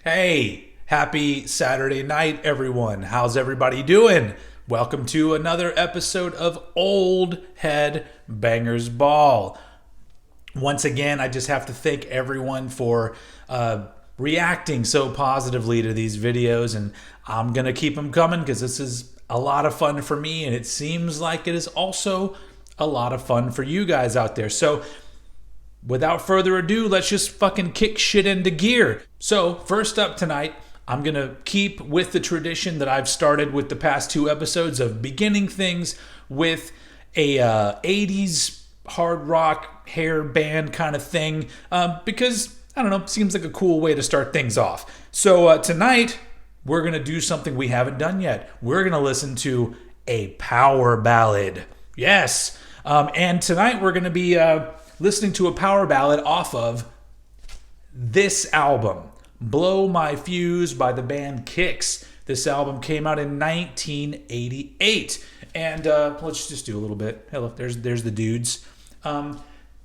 Hey, happy Saturday night, everyone. How's everybody doing? Welcome to another episode of Old Head Bangers Ball. Once again, I just have to thank everyone for reacting so positively to these videos, and I'm going to keep them coming because this is a lot of fun for me, and it seems like it is also a lot of fun for you guys out there. So without further ado, let's just fucking kick shit into gear. So first up tonight, I'm going to keep with the tradition that I've started with the past two episodes of beginning things with a 80s hard rock hair band kind of thing because, I don't know, seems like a cool way to start things off. So tonight, we're going to do something we haven't done yet. We're going to listen to a power ballad. Yes. And tonight we're going to be listening to a power ballad off of this album, Blow My Fuse by the band Kix. This album came out in 1988. And let's just do a little bit. Hello, there's the dudes.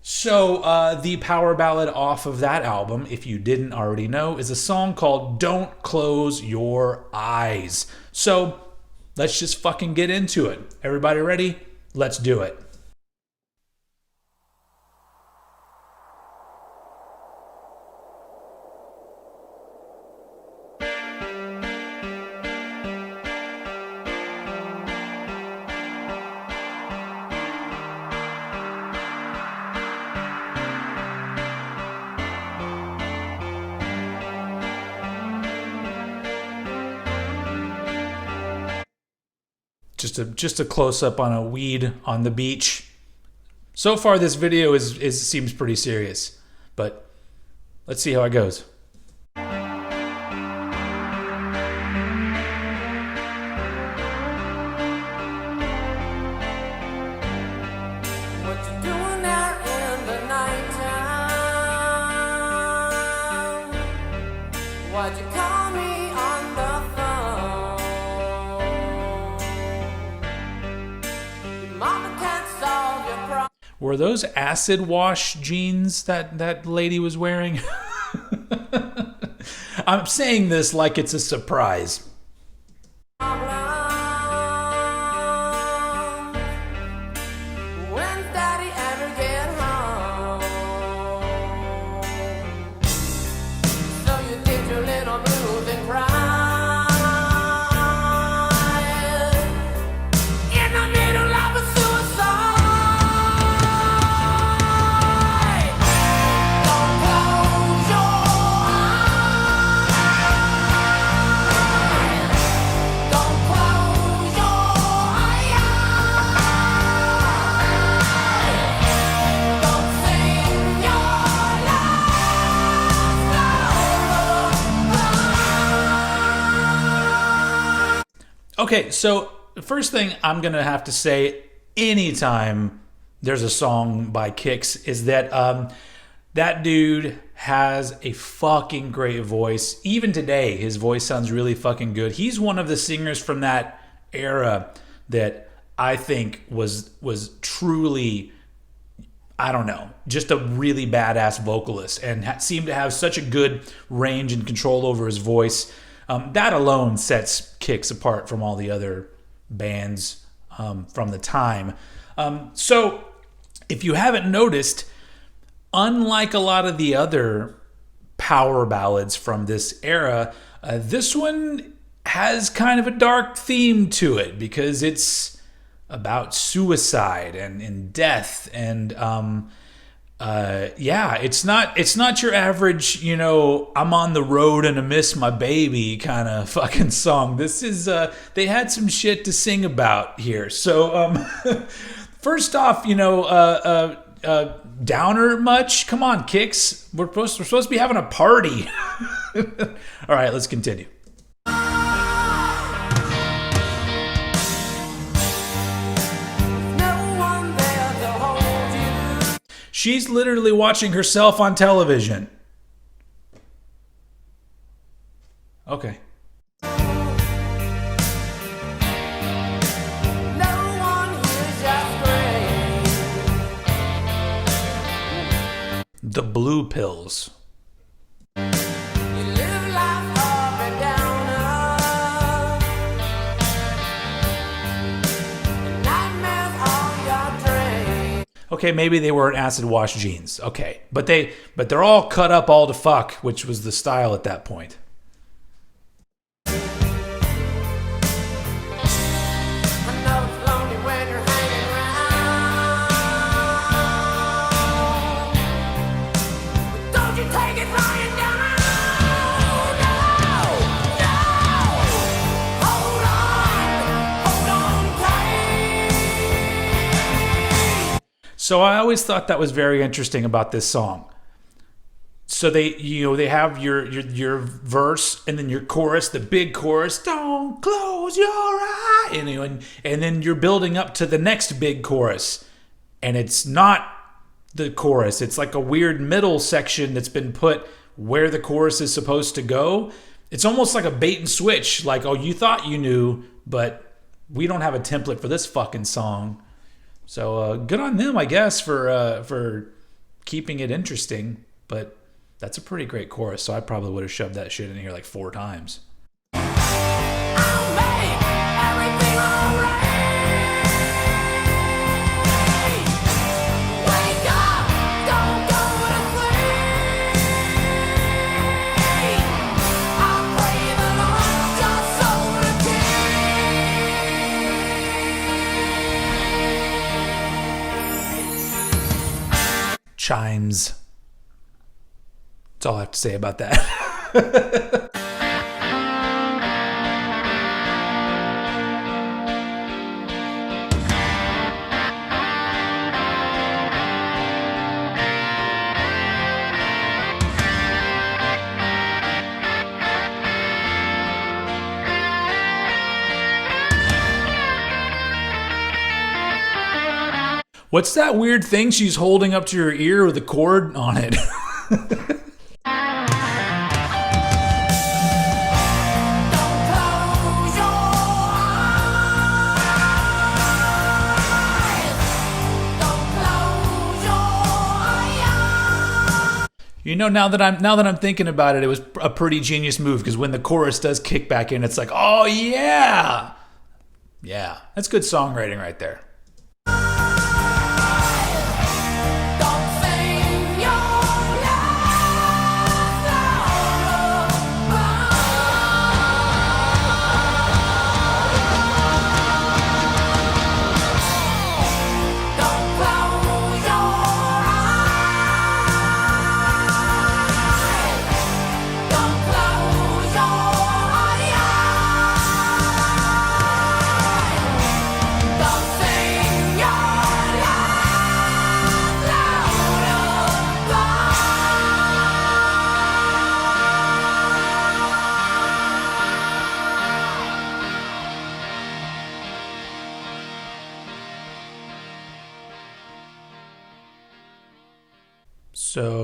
So the power ballad off of that album, if you didn't already know, is a song called Don't Close Your Eyes. So let's just fucking get into it. Everybody ready? Let's do it. Just a close up on a weed on the beach. So far, this video seems pretty serious, but let's see how it goes. Why'd you call me on the phone? Your mama can't solve your problem. Were those acid wash jeans that lady was wearing? I'm saying this like it's a surprise. When's daddy ever get home? So you did your little move and cried in the middle of a suicide. Don't close your eyes. Don't close your eyes. Don't sing your last lullaby. Okay, so the first thing I'm gonna have to say anytime there's a song by Kix is that that dude has a fucking great voice. Even today, his voice sounds really fucking good. He's one of the singers from that era that I think was truly, I don't know, just a really badass vocalist and seemed to have such a good range and control over his voice. That alone sets Kix apart from all the other bands from the time. So if you haven't noticed, unlike a lot of the other power ballads from this era, this one has kind of a dark theme to it because it's about suicide and death and yeah, it's not your average, you know, I'm on the road and I miss my baby kind of fucking song. This is they had some shit to sing about here. So first off, you know, downer much? Come on, Kix. We're supposed to be having a party. All right, let's continue. No one there to hold you. She's literally watching herself on television. Okay. No one hears your scream. The blue pills. You live life Okay, maybe they weren't acid wash jeans. Okay, but they're all cut up all to fuck, which was the style at that point. I know it's lonely when you're hanging around. But don't you take it lying down. No, no. Hold on tight. So I always thought that was very interesting about this song. So they have your verse and then your chorus, the big chorus. Don't close your eye, and then you're building up to the next big chorus, and it's not the chorus. It's like a weird middle section that's been put where the chorus is supposed to go. It's almost like a bait and switch. Like, oh, you thought you knew, but we don't have a template for this fucking song. So good on them, I guess, for keeping it interesting. But that's a pretty great chorus, so I probably would have shoved that shit in here like 4 times. I'll make everything alright. Wake up, don't go to sleep. I pray the Lord your soul to keep. Chimes. That's all I have to say about that. What's that weird thing she's holding up to her ear with a cord on it? You know, now that I'm thinking about it, it was a pretty genius move because when the chorus does kick back in, it's like, oh yeah, that's good songwriting right there. So,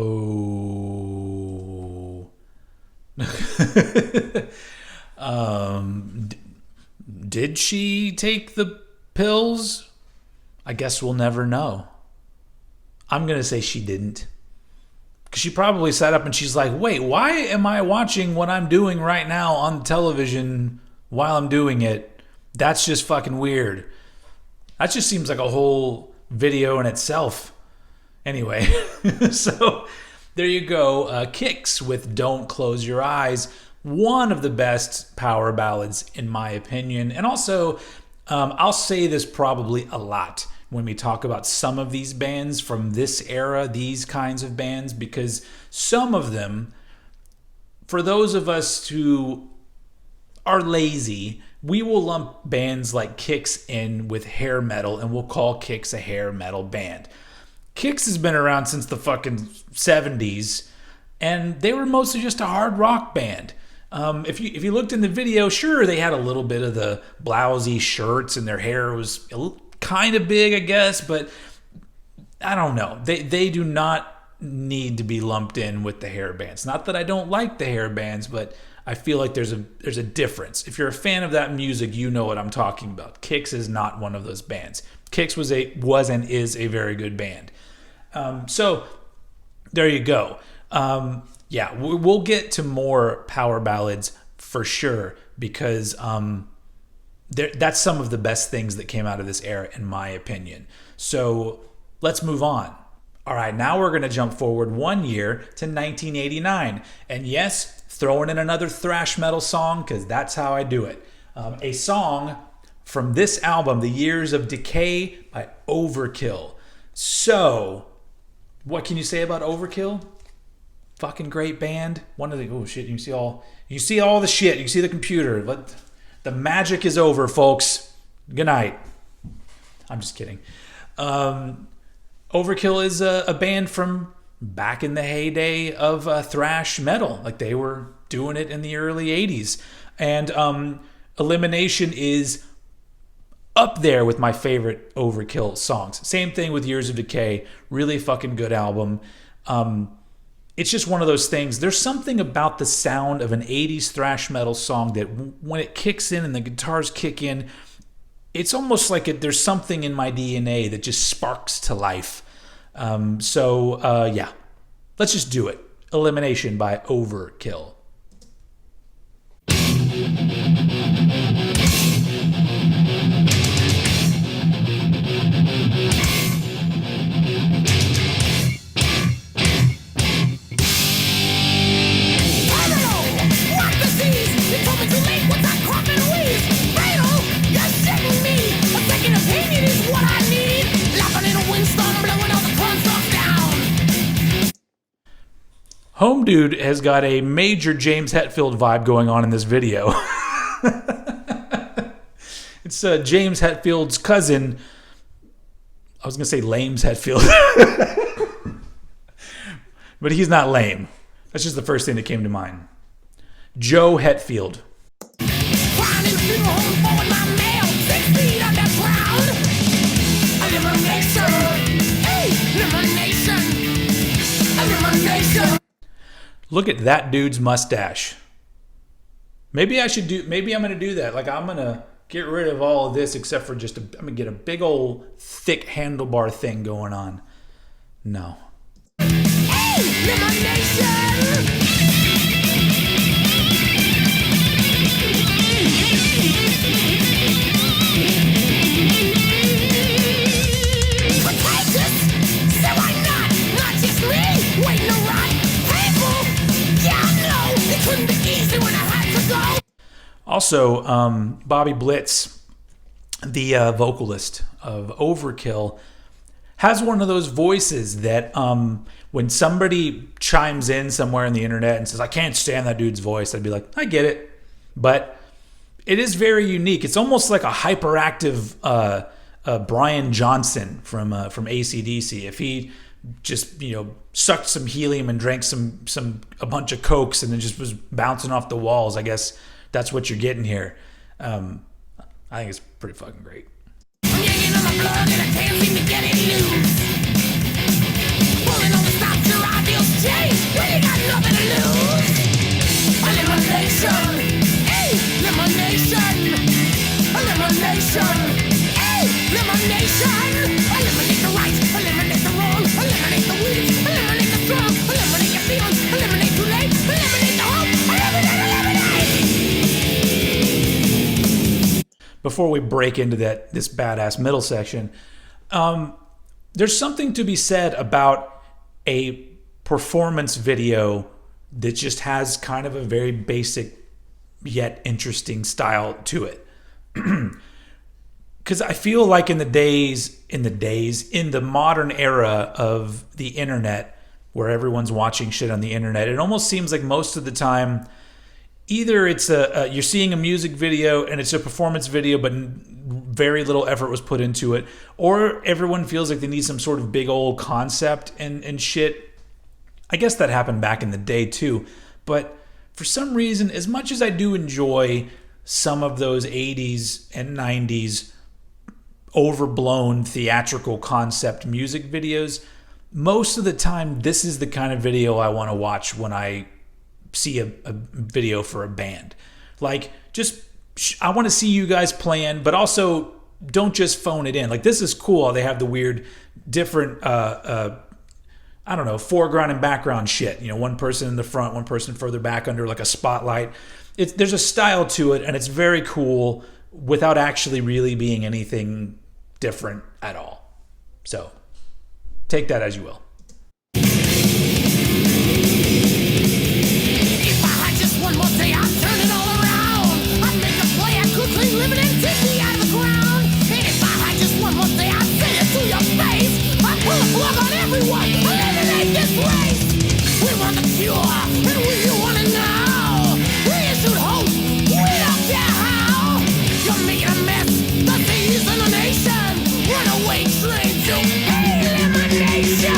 did she take the pills? I guess we'll never know. I'm going to say she didn't. Because she probably sat up and she's like, wait, why am I watching what I'm doing right now on television while I'm doing it? That's just fucking weird. That just seems like a whole video in itself. Anyway, so there you go. Kicks with Don't Close Your Eyes. One of the best power ballads, in my opinion. And also, I'll say this probably a lot when we talk about some of these bands from this era, these kinds of bands, because some of them, for those of us who are lazy, we will lump bands like Kicks in with hair metal, and we'll call Kicks a hair metal band. Kicks has been around since the fucking 70s, and they were mostly just a hard rock band. If you looked in the video, sure, they had a little bit of the blousy shirts, and their hair was kind of big, I guess, but I don't know. They do not need to be lumped in with the hair bands. Not that I don't like the hair bands, but I feel like there's a difference. If you're a fan of that music, you know what I'm talking about. Kicks is not one of those bands. Kicks was and is a very good band. So there you go. Yeah, we'll get to more power ballads for sure because that's some of the best things that came out of this era, in my opinion. So Let's move on. All right, now we're going to jump forward 1 year to 1989. And yes, throwing in another thrash metal song because that's how I do it. A song from this album, The Years of Decay by Overkill. So, what can you say about Overkill? Fucking great band. One of the you see all the shit. You see the computer. The magic is over, folks. Good night. I'm just kidding. Overkill is a band from back in the heyday of thrash metal. Like they were doing it in the early 80s. And Elimination is up there with my favorite Overkill songs. Same thing with Years of Decay. Really fucking good album. It's just one of those things. There's something about the sound of an 80s thrash metal song that when it kicks in and the guitars kick in, it's almost like there's something in my DNA that just sparks to life. Yeah, let's just do it. Elimination by Overkill. Home Dude has got a major James Hetfield vibe going on in this video. It's James Hetfield's cousin. I was going to say Lame's Hetfield. But he's not lame. That's just the first thing that came to mind. Joe Hetfield. Look at that dude's mustache. Maybe I'm going to do that. Like I'm going to get rid of all of this except for I'm going to get a big old thick handlebar thing going on. No. Also, Bobby Blitz, the vocalist of Overkill, has one of those voices that when somebody chimes in somewhere on the internet and says, I can't stand that dude's voice, I'd be like, I get it. But it is very unique. It's almost like a hyperactive Brian Johnson from AC/DC. If he just sucked some helium and drank a bunch of Cokes and then just was bouncing off the walls, I guess that's what you're getting here. I think it's pretty fucking great. I'm yanking on my plug and I can't seem to get it loose. Pulling on the stops, your ideals change when you got nothing to lose. Elimination, elimination, elimination, elimination. Eliminate the right, eliminate the wrong, eliminate the weak, eliminate the strong, eliminate your feelings, eliminate too late, eliminate the hope, eliminate. Before we break into this badass middle section, there's something to be said about a performance video that just has kind of a very basic yet interesting style to it. Because I feel like in the modern era of the internet, where everyone's watching shit on the internet, it almost seems like most of the time, either it's you're seeing a music video and it's a performance video, but very little effort was put into it, or everyone feels like they need some sort of big old concept and shit. I guess that happened back in the day too, but for some reason, as much as I do enjoy some of those 80s and 90s overblown theatrical concept music videos, most of the time this is the kind of video I want to watch when I see a video for a band. Like, just I want to see you guys playing, but also don't just phone it in. Like, this is cool. They have the weird different foreground and background shit. One person in the front, one person further back under like a spotlight. There's a style to it, and it's very cool without actually really being anything different at all. So Take that as you will. If I had just one more day, I'd turn it all around. I'd make a play, I'd cook clean living and take me out of the ground. And if I had just one more day, I'd say it to your face. I'd pull a plug on everyone, eliminate this race. We want the cure, and we wanna know. We issued hope, we don't care how. You're making a mess, the city's in the nation. Runaway train to elimination.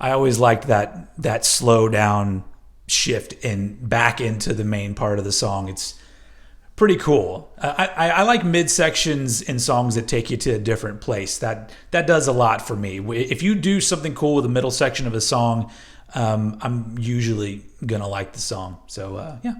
I always liked that slow down shift back into the main part of the song. It's pretty cool. I like midsections in songs that take you to a different place. That does a lot for me. If you do something cool with the middle section of a song, I'm usually gonna like the song. So yeah.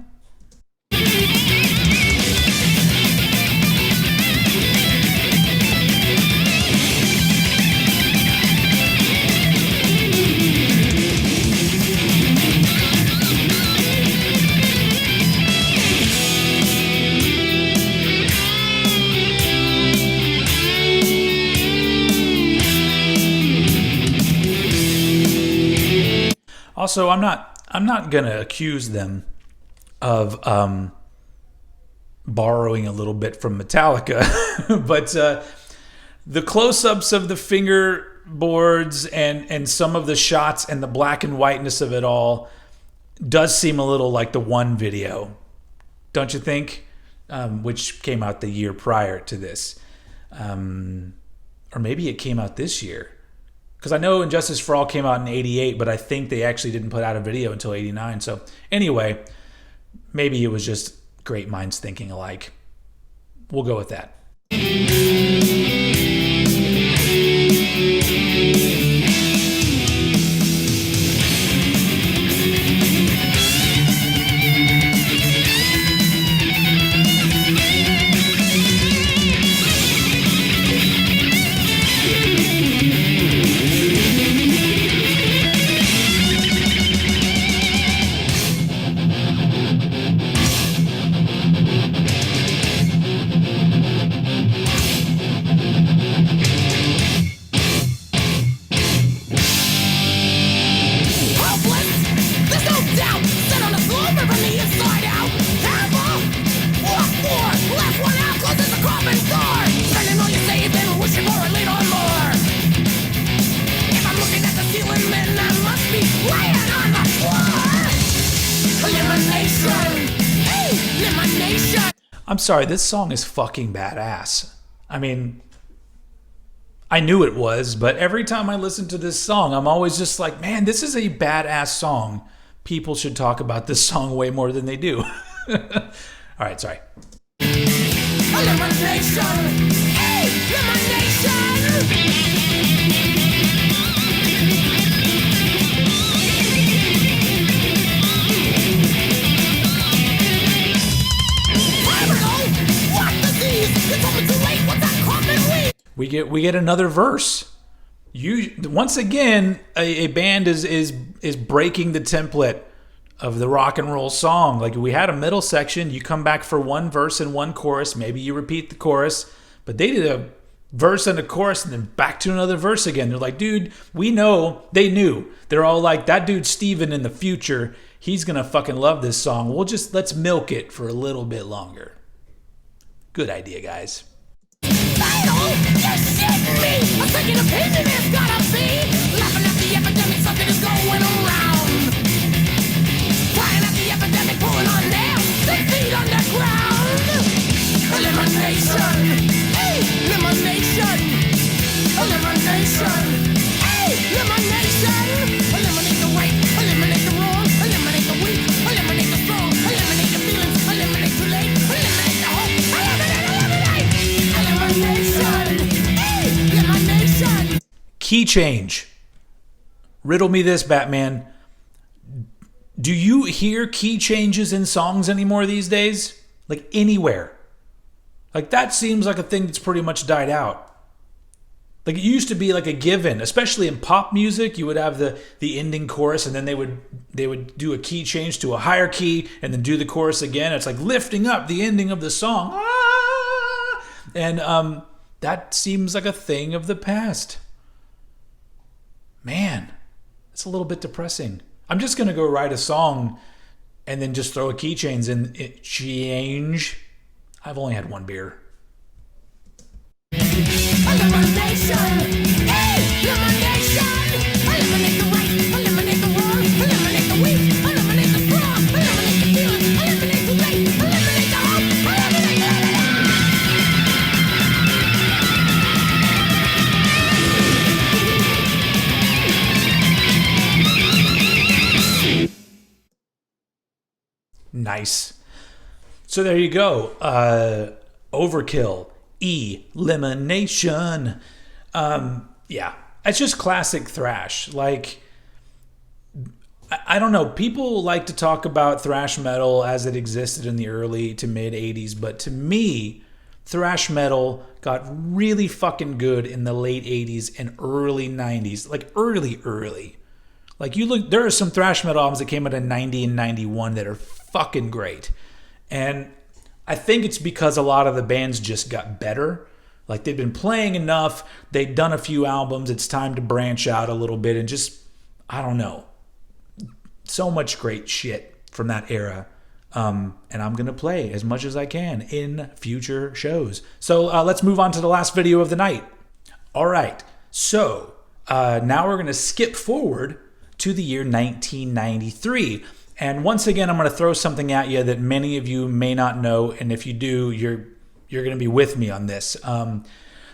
Also, I'm not gonna accuse them of borrowing a little bit from Metallica, but the close-ups of the fingerboards and some of the shots and the black and whiteness of it all does seem a little like the One video, don't you think? Which came out the year prior to this, or maybe it came out this year. Because I know Injustice for All came out in 88, but I think they actually didn't put out a video until 89. So anyway, maybe it was just great minds thinking alike. We'll go with that. I'm sorry, this song is fucking badass. I mean, I knew it was, but every time I listen to this song, I'm always just like, man, this is a badass song. People should talk about this song way more than they do. All right, sorry. Elimination! Elimination! We get another verse. Once again, a band is breaking the template of the rock and roll song. Like, we had a middle section, you come back for one verse and one chorus, maybe you repeat the chorus, but they did a verse and a chorus and then back to another verse again. They're like, dude, we know. They knew. They're all like, that dude Steven in the future, he's gonna fucking love this song. Let's milk it for a little bit longer. Good idea, guys. You're shitting me! A second opinion has gotta be laughing at the epidemic, something is going around. Crying at the epidemic, pulling on nails, 6 feet underground. Elimination! Elimination! Elimination! Elimination! Eliminate the right, eliminate the wrong, eliminate the weak, eliminate the strong, eliminate the feelings, eliminate too late, eliminate the hope, eliminate! Elimination! Key change. Riddle me this, Batman. Do you hear key changes in songs anymore these days? Like, anywhere? Like, that seems like a thing that's pretty much died out. Like, it used to be like a given, especially in pop music. You would have the ending chorus, and then they would do a key change to a higher key, and then do the chorus again. It's like lifting up the ending of the song. Ah! And that seems like a thing of the past. Man, it's a little bit depressing. I'm just going to go write a song and then just throw a keychains in it. Change. I've only had one beer. Elimination! Elimination! Eliminate the right, eliminate the wrong, eliminate the weak, eliminate the strong, eliminate the feeling, eliminate the late, eliminate the hope, eliminate Nice. So there you go. Overkill. Elimination. Yeah, it's just classic thrash. Like, I don't know. People like to talk about thrash metal as it existed in the early to mid 80s, but to me, thrash metal got really fucking good in the late 80s and early 90s. Like early. Like, you look, there are some thrash metal albums that came out in 90 and 91 that are fucking great. And I think it's because a lot of the bands just got better. Like, they've been playing enough. They've done a few albums. It's time to branch out a little bit and just, I don't know. So much great shit from that era. And I'm going to play as much as I can in future shows. So let's move on to the last video of the night. All right. So now we're going to skip forward to the year 1993. And once again, I'm going to throw something at you that many of you may not know. And if you do, you're going to be with me on this.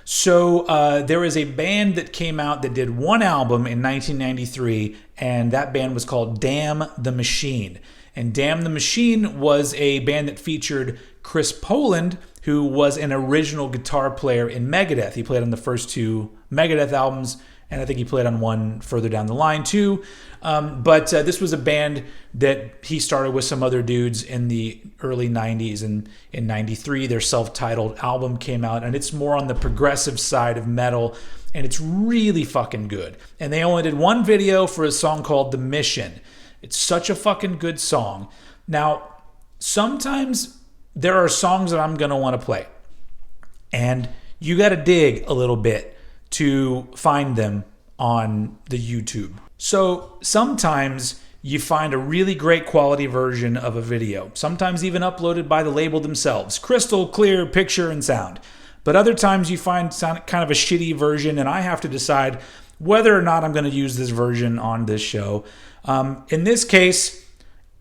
So there was a band that came out that did one album in 1993, and that band was called Damn the Machine. And Damn the Machine was a band that featured Chris Poland, who was an original guitar player in Megadeth. He played on the first two Megadeth albums, and I think he played on one further down the line too. But this was a band that he started with some other dudes in the early 90s. And in 93, their self-titled album came out, and it's more on the progressive side of metal, and it's really fucking good. And they only did one video for a song called The Mission. It's such a fucking good song. Now, sometimes there are songs that I'm going to want to play, and you got to dig a little bit to find them on the YouTube. So sometimes you find a really great quality version of a video, sometimes even uploaded by the label themselves, crystal clear picture and sound. But other times you find kind of a shitty version, and I have to decide whether or not I'm going to use this version on this show. In this case,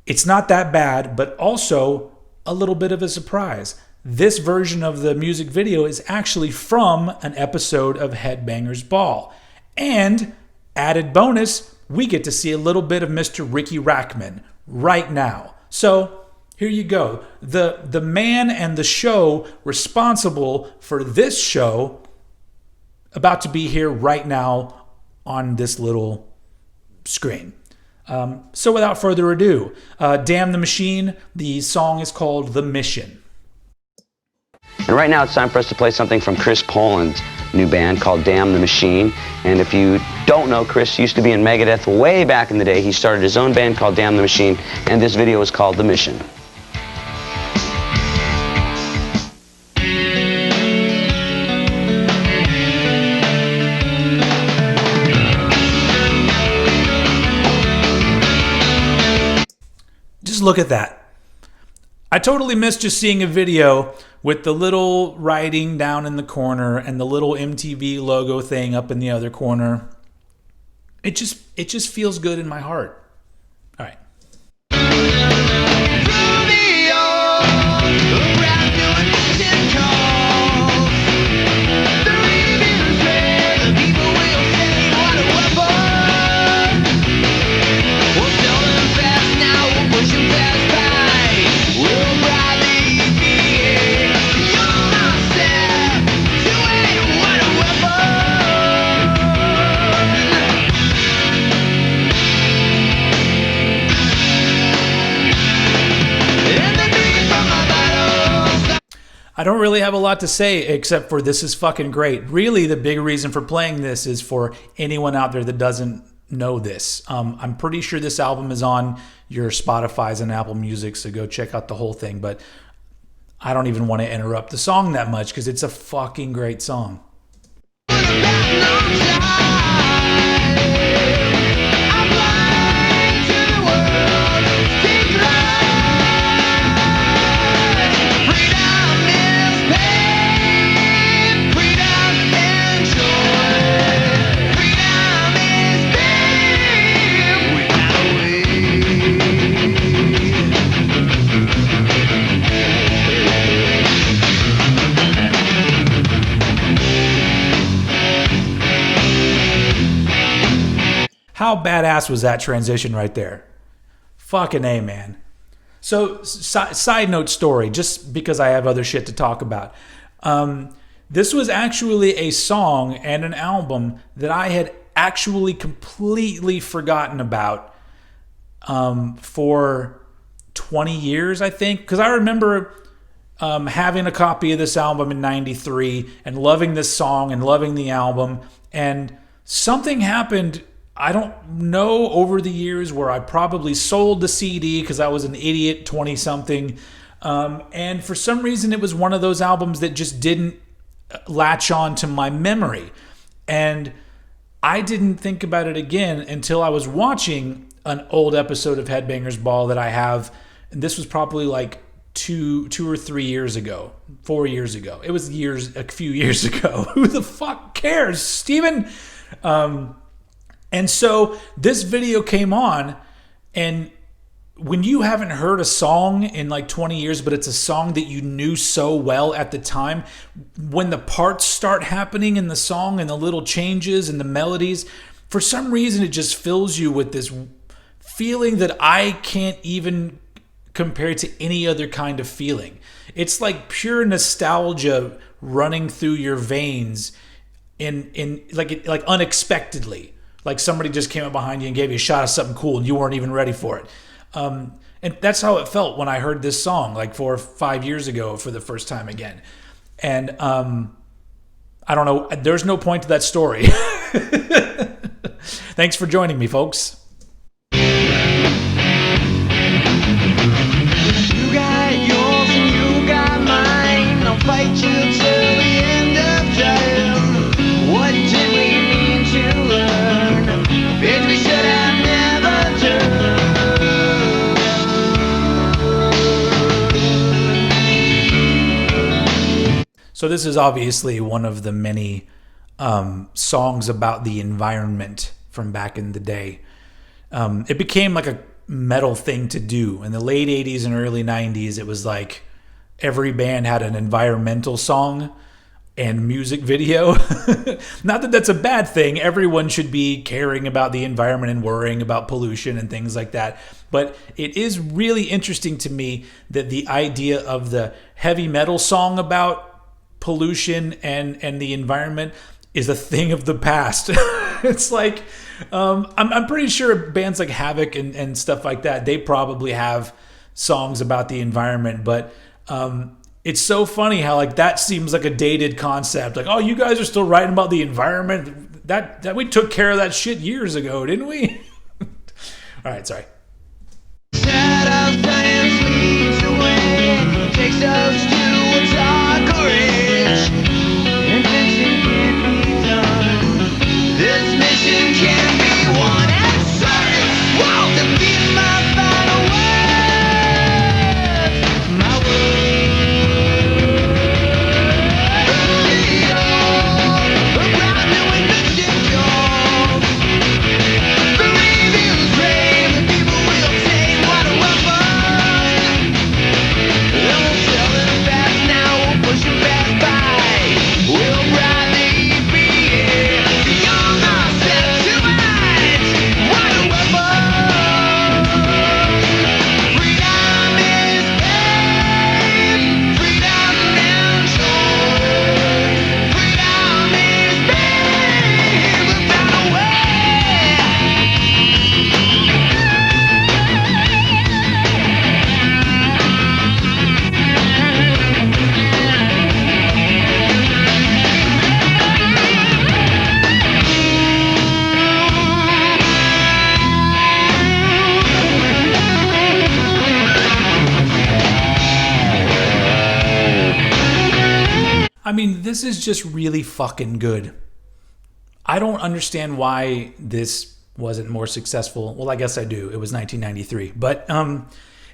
it's not that bad, but also a little bit of a surprise. This version of the music video is actually from an episode of Headbangers Ball. And added bonus, we get to see a little bit of Mr. Ricky Rackman right now. So here you go. The man and the show responsible for this show about to be here right now on this little screen. So without further ado, Damn the Machine. The song is called The Mission. And right now it's time for us to play something from Chris Poland's new band called Damn the Machine. And if you don't know, Chris used to be in Megadeth way back in the day. He started his own band called Damn the Machine, and this video is called The Mission. Just look at that. I totally missed just seeing a video with the little writing down in the corner and the little MTV logo thing up in the other corner. It just feels good in my heart. All right. I don't really have a lot to say except for this is fucking great. Really, the big reason for playing this is for anyone out there that doesn't know this. I'm pretty sure this album is on your Spotify's and Apple Music, so go check out the whole thing. But I don't even want to interrupt the song that much because it's a fucking great song. How badass was that transition right there? Fucking A, man. So, side note story, just because I have other shit to talk about. This was actually a song and an album that I had actually completely forgotten about for 20 years, I think. Because I remember having a copy of this album in 93 and loving this song and loving the album. And something happened, I don't know, over the years where I probably sold the CD because I was an idiot 20-something. And for some reason, it was one of those albums that just didn't latch on to my memory. And I didn't think about it again until I was watching an old episode of Headbangers Ball that I have. And this was probably like two or 3 years ago, 4 years ago. It was a few years ago. Who the fuck cares, Steven? And so this video came on, and when you haven't heard a song in like 20 years, but it's a song that you knew so well at the time, when the parts start happening in the song and the little changes and the melodies, for some reason it just fills you with this feeling that I can't even compare to any other kind of feeling. It's like pure nostalgia running through your veins in like unexpectedly. Like somebody just came up behind you and gave you a shot of something cool and you weren't even ready for it. And that's how it felt when I heard this song like 4 or 5 years ago for the first time again. And I don't know, there's no point to that story. Thanks for joining me, folks. You got yours and you got mine. I'll fight you till the end of time. What did we mean to learn? Bitch, we should have never turned. So this is obviously one of the many songs about the environment from back in the day. It became like a metal thing to do. In the late 80s and early 90s, it was like every band had an environmental song and music video. Not that that's a bad thing. Everyone should be caring about the environment and worrying about pollution and things like that. But it is really interesting to me that the idea of the heavy metal song about pollution and the environment is a thing of the past. It's like, I'm pretty sure bands like Havoc and stuff like that, they probably have songs about the environment, but it's so funny how like that seems like a dated concept. Like, oh, you guys are still writing about the environment? That we took care of that shit years ago, didn't we? All right, sorry. Shadows science leads away, takes us to a darker age. Invention can't be done. This mission can be won. And science will defeat my final words. My words. Early on, around me with the signals. The reviews rave, and people will say what a weapon. And we'll sell it fast now, we'll push it fast by. I mean, this is just really fucking good. I don't understand why this wasn't more successful. Well, I guess I do. It was 1993. But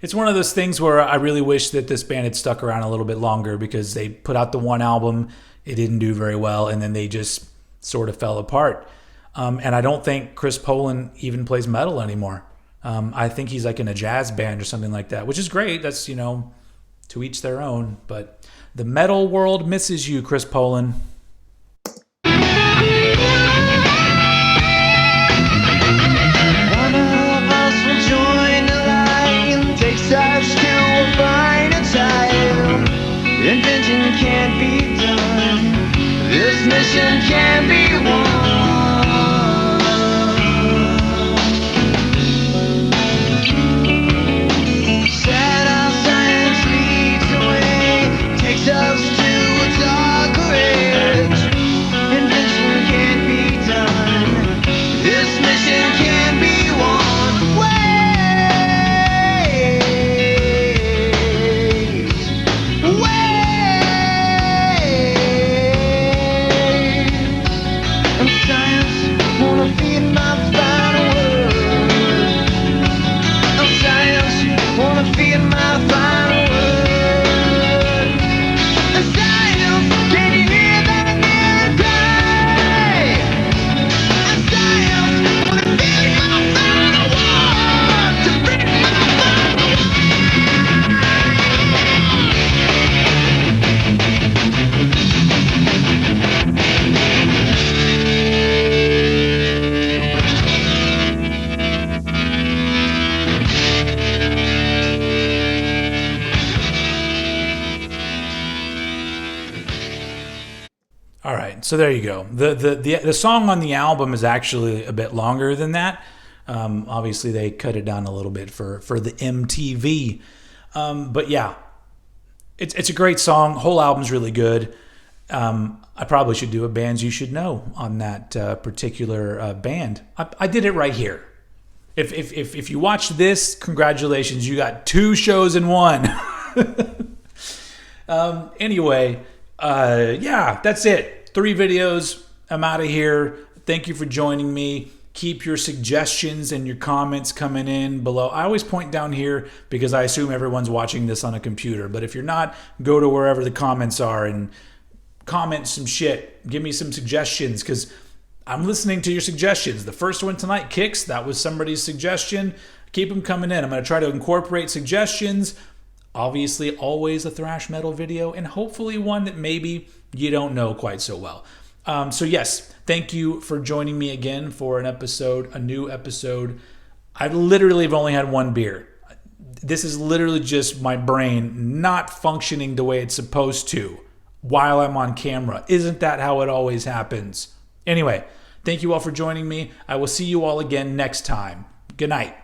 it's one of those things where I really wish that this band had stuck around a little bit longer, because they put out the one album, it didn't do very well, and then they just sort of fell apart. And I don't think Chris Poland even plays metal anymore. I think he's like in a jazz band or something like that, which is great. That's, to each their own. But the metal world misses you, Chris Poland. Invention can't be done. This mission can be won. Sad how science leads the way, takes us to a darker edge. Invention can't be done. This mission can be won. All right, so there you go. The song on the album is actually a bit longer than that. Obviously, they cut it down a little bit for the MTV. But yeah, it's a great song. Whole album's really good. I probably should do a bands you should know on that particular band. I did it right here. If you watch this, congratulations, you got 2 shows in one. Anyway. Yeah, that's it. 3 videos. I'm out of here. Thank you for joining me. Keep your suggestions and your comments coming in below. I always point down here because I assume everyone's watching this on a computer. But if you're not, go to wherever the comments are and comment some shit. Give me some suggestions, because I'm listening to your suggestions. The first one tonight, Kicks, that was somebody's suggestion. Keep them coming in. I'm going to try to incorporate suggestions. Obviously, always a thrash metal video, and hopefully one that maybe you don't know quite so well. So yes, thank you for joining me again for a new episode. I literally have only had 1 beer. This is literally just my brain not functioning the way it's supposed to while I'm on camera. Isn't that how it always happens? Anyway, thank you all for joining me. I will see you all again next time. Good night.